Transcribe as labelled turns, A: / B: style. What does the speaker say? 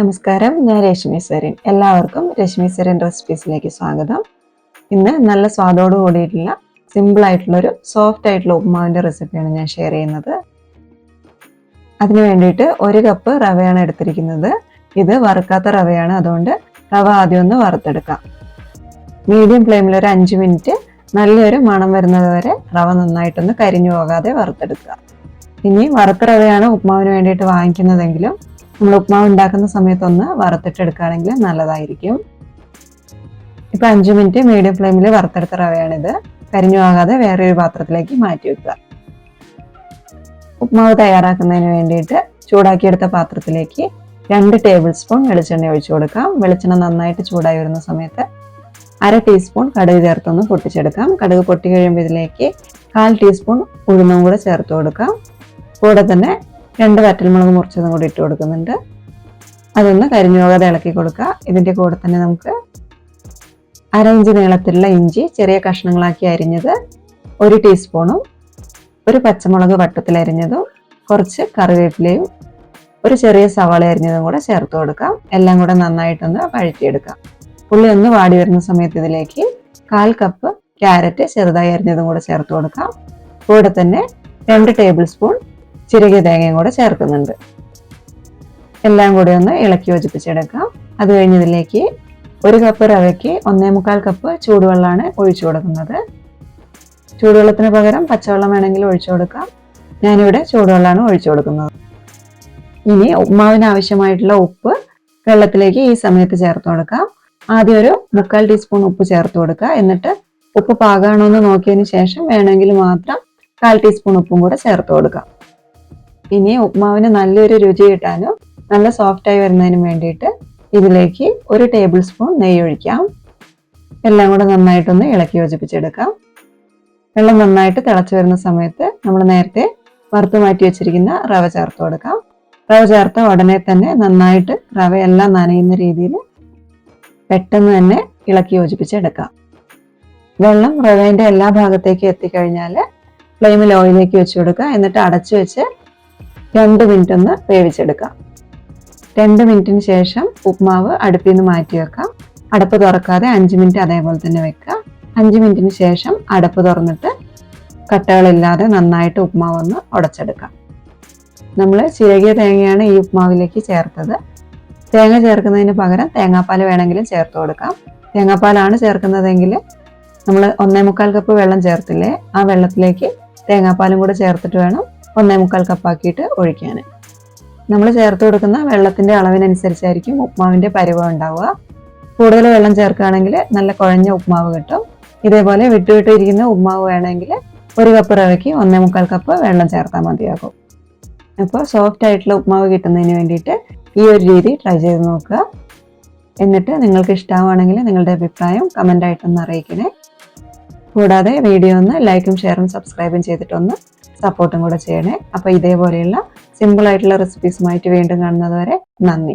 A: നമസ്കാരം, ഞാൻ രശ്മി സരിൻ. എല്ലാവർക്കും രശ്മി സരിൻ റെസിപ്പീസിലേക്ക് സ്വാഗതം. ഇന്ന് നല്ല സ്വാദോട് കൂടിയിട്ടുള്ള സിമ്പിൾ ആയിട്ടുള്ള ഒരു സോഫ്റ്റ് ആയിട്ടുള്ള ഉപ്പുമാവിന്റെ റെസിപ്പിയാണ് ഞാൻ ഷെയർ ചെയ്യുന്നത്. അതിന് വേണ്ടിയിട്ട് 1 കപ്പ് റവയാണ് എടുത്തിരിക്കുന്നത്. ഇത് വറുക്കാത്ത റവയാണ്, അതുകൊണ്ട് റവ ആദ്യം ഒന്ന് വറുത്തെടുക്കാം. മീഡിയം ഫ്ലെയിമിൽ ഒരു 5 മിനിറ്റ് നല്ലൊരു മണം വരുന്നത് വരെ റവ നന്നായിട്ടൊന്ന് കരിഞ്ഞു പോകാതെ വറുത്തെടുക്കുക. ഇനി വറുത്ത റവയാണ് ഉപ്പുമാവിന് വേണ്ടിയിട്ട് വാങ്ങിക്കുന്നതെങ്കിലും നമ്മൾ ഉപ്പുമാവ് ഉണ്ടാക്കുന്ന സമയത്തൊന്ന് വറുത്തിട്ടെടുക്കുകയാണെങ്കിൽ നല്ലതായിരിക്കും. ഇപ്പം 5 മിനിറ്റ് മീഡിയം ഫ്ലെയിമിൽ വറുത്തെടുത്ത റവയാണിത്. കരിഞ്ഞു പോകാതെ വേറെ ഒരു പാത്രത്തിലേക്ക് മാറ്റി വെക്കുക. ഉപ്പുമാവ് തയ്യാറാക്കുന്നതിന് വേണ്ടിയിട്ട് ചൂടാക്കിയെടുത്ത പാത്രത്തിലേക്ക് 2 ടേബിൾ സ്പൂൺ വെളിച്ചെണ്ണ ഒഴിച്ചു കൊടുക്കാം. വെളിച്ചെണ്ണ നന്നായിട്ട് ചൂടായി വരുന്ന സമയത്ത് 1/2 ടീസ്പൂൺ കടുക് ചേർത്തൊന്ന് പൊട്ടിച്ചെടുക്കാം. കടുക് പൊട്ടി കഴിയുമ്പോൾ ഇതിലേക്ക് 1/4 ടീസ്പൂൺ ഉഴുന്നും കൂടെ ചേർത്ത് കൊടുക്കാം. കൂടെ തന്നെ 2 വറ്റൽമുളക് മുറിച്ചതും കൂടി ഇട്ട് കൊടുക്കുന്നുണ്ട്. അതൊന്ന് കരിഞ്ഞു പോകാതെ ഇളക്കി കൊടുക്കുക. ഇതിൻ്റെ കൂടെ തന്നെ നമുക്ക് 1/2 ഇഞ്ച് നീളത്തിലുള്ള ഇഞ്ചി ചെറിയ കഷ്ണങ്ങളാക്കി അരിഞ്ഞത് 1 ടീസ്പൂണും 1 പച്ചമുളക് വട്ടത്തിൽ അരിഞ്ഞതും കുറച്ച് കറിവേപ്പിലയും 1 ചെറിയ സവാള അരിഞ്ഞതും കൂടെ ചേർത്ത് കൊടുക്കാം. എല്ലാം കൂടെ നന്നായിട്ടൊന്ന് വഴറ്റിയെടുക്കാം. ഉള്ളി ഒന്ന് വാടി വരുന്ന സമയത്ത് ഇതിലേക്ക് 1/4 കപ്പ് ക്യാരറ്റ് ചെറുതായി അരിഞ്ഞതും കൂടെ ചേർത്ത് കൊടുക്കാം. കൂടെ തന്നെ 2 ടേബിൾ സ്പൂൺ ചിരകിയ തേങ്ങയും കൂടെ ചേർക്കുന്നുണ്ട്. എല്ലാം കൂടി ഒന്ന് ഇളക്കി യോജിപ്പിച്ചെടുക്കാം. അത് കഴിഞ്ഞ് ഇതിലേക്ക് 1 കപ്പ് റവയ്ക്ക് 1.25 കപ്പ് ചൂടുവെള്ളമാണ് ഒഴിച്ചു കൊടുക്കുന്നത്. ചൂടുവെള്ളത്തിന് പകരം പച്ചവെള്ളം വേണമെങ്കിൽ ഒഴിച്ചു കൊടുക്കാം. ഞാനിവിടെ ചൂടുവെള്ളമാണ് ഒഴിച്ചു കൊടുക്കുന്നത്. ഇനി ഉപ്പുമാവിന് ആവശ്യമായിട്ടുള്ള ഉപ്പ് വെള്ളത്തിലേക്ക് ഈ സമയത്ത് ചേർത്ത് കൊടുക്കാം. ആദ്യം ഒരു 1/4 ടീസ്പൂൺ ഉപ്പ് ചേർത്ത് കൊടുക്കുക. എന്നിട്ട് ഉപ്പ് പാകമാണോ എന്ന് നോക്കിയതിന് ശേഷം വേണമെങ്കിൽ മാത്രം 1/4 ടീസ്പൂൺ ഉപ്പും കൂടെ ചേർത്ത് കൊടുക്കാം. ഇനി ഉപ്പുമാവിന് നല്ലൊരു രുചി കിട്ടാനും നല്ല സോഫ്റ്റായി വരുന്നതിനും വേണ്ടിയിട്ട് ഇതിലേക്ക് 1 ടേബിൾ സ്പൂൺ നെയ്യ് ഒഴിക്കാം. എല്ലാം കൂടെ നന്നായിട്ടൊന്ന് ഇളക്കി യോജിപ്പിച്ചെടുക്കാം. വെള്ളം നന്നായിട്ട് തിളച്ച് വരുന്ന സമയത്ത് നമ്മൾ നേരത്തെ വറുത്ത് മാറ്റി വെച്ചിരിക്കുന്ന റവ ചേർത്ത് കൊടുക്കാം. റവ ചേർത്ത ഉടനെ തന്നെ നന്നായിട്ട് റവയെല്ലാം നനയുന്ന രീതിയിൽ പെട്ടെന്ന് തന്നെ ഇളക്കി യോജിപ്പിച്ചെടുക്കാം. വെള്ളം റവേൻ്റെ എല്ലാ ഭാഗത്തേക്കും എത്തിക്കഴിഞ്ഞാൽ ഫ്ലെയിമിൽ ഓയിലേക്ക് വെച്ച് കൊടുക്കുക. എന്നിട്ട് അടച്ചു വെച്ച് 2 മിനിറ്റ് ഒന്ന് വേവിച്ചെടുക്കാം. 2 മിനിറ്റിന് ശേഷം ഉപ്പുമാവ് അടുപ്പിൽ നിന്ന് മാറ്റി വെക്കാം. അടപ്പ് തുറക്കാതെ 5 മിനിറ്റ് അതേപോലെ തന്നെ വെക്കുക. 5 മിനിറ്റിന് ശേഷം അടപ്പ് തുറന്നിട്ട് കട്ടകളില്ലാതെ നന്നായിട്ട് ഉപ്പുമാവ് ഒന്ന് ഉടച്ചെടുക്കാം. നമ്മൾ ചിരകിയ തേങ്ങയാണ് ഈ ഉപ്പുമാവിലേക്ക് ചേർത്തത്. തേങ്ങ ചേർക്കുന്നതിന് പകരം തേങ്ങാപ്പാൽ വേണമെങ്കിലും ചേർത്ത് കൊടുക്കാം. തേങ്ങാപ്പാലാണ് ചേർക്കുന്നതെങ്കിൽ നമ്മൾ 1.25 കപ്പ് വെള്ളം ചേർത്തില്ലേ, ആ വെള്ളത്തിലേക്ക് തേങ്ങാപ്പാലും കൂടെ ചേർത്തിട്ട് വേണം 1.25 കപ്പാക്കിയിട്ട് ഒഴിക്കാൻ. നമ്മൾ ചേർത്ത് കൊടുക്കുന്ന വെള്ളത്തിൻ്റെ അളവിനനുസരിച്ചായിരിക്കും ഉപ്പുമാവിൻ്റെ പരുവം ഉണ്ടാവുക. കൂടുതൽ വെള്ളം ചേർക്കുകയാണെങ്കിൽ നല്ല കുഴഞ്ഞ ഉപ്പുമാവ് കിട്ടും. ഇതേപോലെ വിട്ടുവിട്ടിരിക്കുന്ന ഉപ്പുമാവ് വേണമെങ്കിൽ 1 കപ്പ് റവയ്ക്ക് 1.25 കപ്പ് വെള്ളം ചേർത്താൽ മതിയാകും. അപ്പോൾ സോഫ്റ്റ് ആയിട്ടുള്ള ഉപ്പുമാവ് കിട്ടുന്നതിന് വേണ്ടിയിട്ട് ഈ ഒരു രീതി ട്രൈ ചെയ്ത് നോക്കുക. എന്നിട്ട് നിങ്ങൾക്ക് ഇഷ്ടമാണെങ്കിൽ നിങ്ങളുടെ അഭിപ്രായം കമൻ്റായിട്ടൊന്ന് അറിയിക്കണേ. കൂടാതെ വീഡിയോ ഒന്ന് ലൈക്കും ഷെയറും സബ്സ്ക്രൈബും ചെയ്തിട്ടൊന്ന് സപ്പോർട്ടും കൂടെ ചെയ്യണേ. അപ്പോൾ ഇതേപോലെയുള്ള സിമ്പിൾ ആയിട്ടുള്ള റെസിപ്പീസുമായിട്ട് വീണ്ടും കാണുന്നത് വരെ നന്ദി.